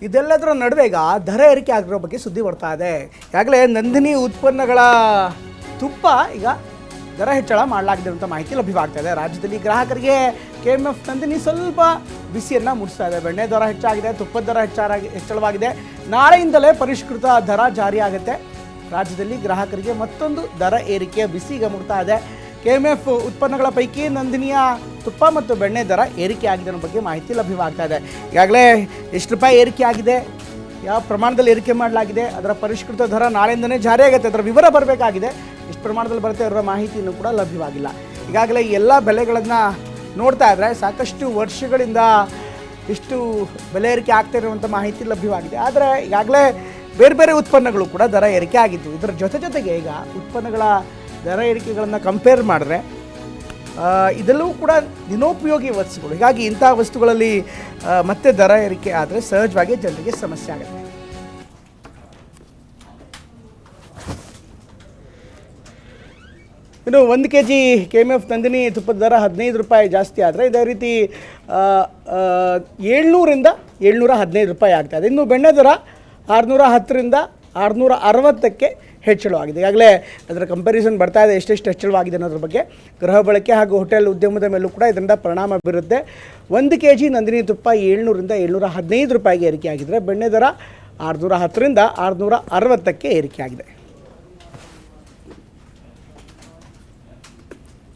ಇದೆಲ್ಲದರ ನಡುವೆ ಈಗ ದರ ಏರಿಕೆ ಆಗಿರೋ ಬಗ್ಗೆ ಸುದ್ದಿ ಬರ್ತಾ ಇದೆ. ಈಗಾಗಲೇ ನಂದಿನಿ ಉತ್ಪನ್ನಗಳ ತುಪ್ಪ ಈಗ ದರ ಹೆಚ್ಚಳ ಮಾಡಲಾಗಿದೆ ಅಂತ ಮಾಹಿತಿ ಲಭ್ಯವಾಗ್ತಾ ಇದೆ. ರಾಜ್ಯದಲ್ಲಿ ಗ್ರಾಹಕರಿಗೆ KMF ನಂದಿನಿ ಸ್ವಲ್ಪ ಬಿಸಿಯನ್ನು ಮೂಡಿಸ್ತಾ ಇದೆ. ಬೆಣ್ಣೆ ದರ ಹೆಚ್ಚಾಗಿದೆ, ತುಪ್ಪದ ದರ ಹೆಚ್ಚಳವಾಗಿದೆ. ನಾಳೆಯಿಂದಲೇ ಪರಿಷ್ಕೃತ ದರ ಜಾರಿಯಾಗುತ್ತೆ. ರಾಜ್ಯದಲ್ಲಿ ಗ್ರಾಹಕರಿಗೆ ಮತ್ತೊಂದು ದರ ಏರಿಕೆ ಬಿಸಿ ಈಗ ಮೂಡ್ತಾ ಇದೆ. KMF ಉತ್ಪನ್ನಗಳ ಪೈಕಿ ನಂದಿನಿಯ ತುಪ್ಪ ಮತ್ತು ಬೆಣ್ಣೆ ದರ ಏರಿಕೆ ಆಗಿದೆ ಅನ್ನೋ ಬಗ್ಗೆ ಮಾಹಿತಿ ಲಭ್ಯವಾಗ್ತಾ ಇದೆ. ಈಗಾಗಲೇ ಎಷ್ಟು ರೂಪಾಯಿ ಏರಿಕೆ ಆಗಿದೆ, ಯಾವ ಪ್ರಮಾಣದಲ್ಲಿ ಏರಿಕೆ ಮಾಡಲಾಗಿದೆ, ಅದರ ಪರಿಷ್ಕೃತ ದರ ನಾಳೆಯಿಂದನೇ ಜಾರಿಯಾಗುತ್ತೆ. ಅದರ ವಿವರ ಬರಬೇಕಾಗಿದೆ. ಎಷ್ಟು ಪ್ರಮಾಣದಲ್ಲಿ ಬರುತ್ತೆ ಅದರ ಮಾಹಿತಿಯೂ ಕೂಡ ಲಭ್ಯವಾಗಿಲ್ಲ. ಈಗಾಗಲೇ ಎಲ್ಲ ಬೆಲೆಗಳನ್ನು ನೋಡ್ತಾ ಇದ್ದರೆ ಸಾಕಷ್ಟು ವರ್ಷಗಳಿಂದ ಇಷ್ಟು ಬೆಲೆ ಏರಿಕೆ ಆಗ್ತಾ ಇರುವಂಥ ಮಾಹಿತಿ ಲಭ್ಯವಾಗಿದೆ. ಆದರೆ ಈಗಾಗಲೇ ಬೇರೆ ಬೇರೆ ಉತ್ಪನ್ನಗಳು ಕೂಡ ದರ ಏರಿಕೆ ಆಗಿದ್ದು. ಇದರ ಜೊತೆಗೆ ಈಗ ಉತ್ಪನ್ನಗಳ ದರ ಏರಿಕೆಗಳನ್ನು ಕಂಪೇರ್ ಮಾಡಿದ್ರೆ ಇದೆಲ್ಲವೂ ಕೂಡ ದಿನೋಪಯೋಗಿ ವಸ್ತುಗಳು. ಹೀಗಾಗಿ ಇಂಥ ವಸ್ತುಗಳಲ್ಲಿ ಮತ್ತೆ ದರ ಏರಿಕೆ ಆದರೆ ಸಹಜವಾಗಿ ಜನರಿಗೆ ಸಮಸ್ಯೆ ಆಗುತ್ತೆ. ಇನ್ನು 1 kg KMF ನಂದಿನಿ ತುಪ್ಪದ ದರ 15 ರೂಪಾಯಿ ಜಾಸ್ತಿ ಆದರೆ ಇದೇ ರೀತಿ 700ರಿಂದ 715 ರೂಪಾಯಿ ಆಗ್ತಾಯಿದೆ. ಇನ್ನು ಬೆಣ್ಣೆ ದರ 610ರಿಂದ 660ಕ್ಕೆ ಹೆಚ್ಚಳವಾಗಿದೆ. ಈಗಾಗಲೇ ಅದರ ಕಂಪ್ಯಾರಿಸನ್ ಬರ್ತಾ ಇದೆ, ಎಷ್ಟೆಷ್ಟು ಹೆಚ್ಚಳವಾಗಿದೆ ಅನ್ನೋದ್ರ ಬಗ್ಗೆ. ಗೃಹ ಬಳಕೆ ಹಾಗೂ ಹೋಟೆಲ್ ಉದ್ಯಮದ ಮೇಲೂ ಕೂಡ ಇದರಿಂದ ಪರಿಣಾಮ ಬೀರುತ್ತೆ. 1 kg ನಂದಿನಿ ತುಪ್ಪ 700ರಿಂದ 715 ರೂಪಾಯಿಗೆ ಏರಿಕೆ ಆಗಿದ್ದರೆ ಬೆಣ್ಣೆ ದರ 610ರಿಂದ 660ಕ್ಕೆ ಏರಿಕೆ ಆಗಿದೆ.